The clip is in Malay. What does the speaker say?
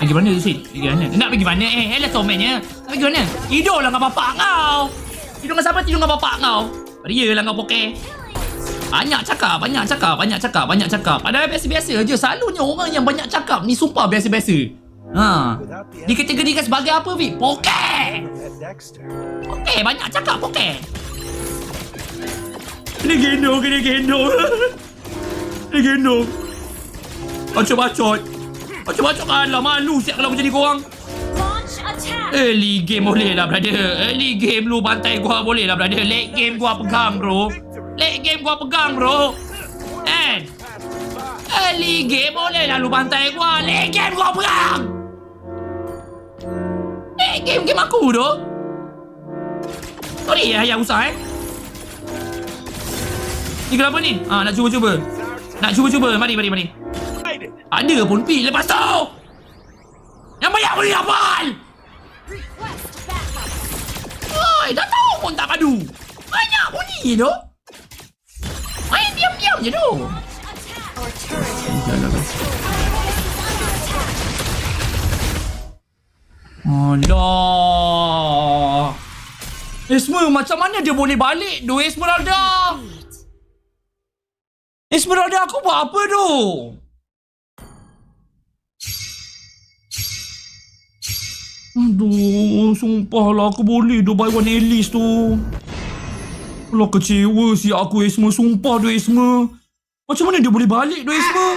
Pergi mana Sid? Pergi mana? Nak pergi mana? Hello somennya. Nak pergi mana? Tidur lah dengan bapak kau. Tidur dengan siapa? Tidur dengan bapak kau. Dia lah kau pokeh. Banyak cakap. Padahal biasa-biasa je. Selalunya orang yang banyak cakap ni sumpah biasa-biasa. Dikategorikan sebagai apa, Vic? Pokeh. Pokeh, banyak cakap pokeh. Kena gendong. Bacot kalah. Malu siap kalau macam ni korang. Early game boleh lah, brother. Early game lu bantai gua boleh lah, brother. Late game gua pegang, bro. And early game boleh lah lu bantai gua. Late game gua pegang. Late game aku tu. Sorry ya, yang usah Ni kenapa ni? Nak cuba-cuba. Mari. Ada pun pi lepas tu. Yang banyak boleh hafal. Oi, dah tahu pun tak padu. Banyak bunyi tu. Main diam-diam je tu. Alah. Esmer, macam mana dia boleh balik tu, Esmeralda? Esmeralda, aku buat apa tu? Aduh, sumpahlah aku boleh tu buy one Alice tu. Alah, kecewa si aku, Esmer. Sumpah tu, Esmer. Macam mana dia boleh balik tu, Esmer?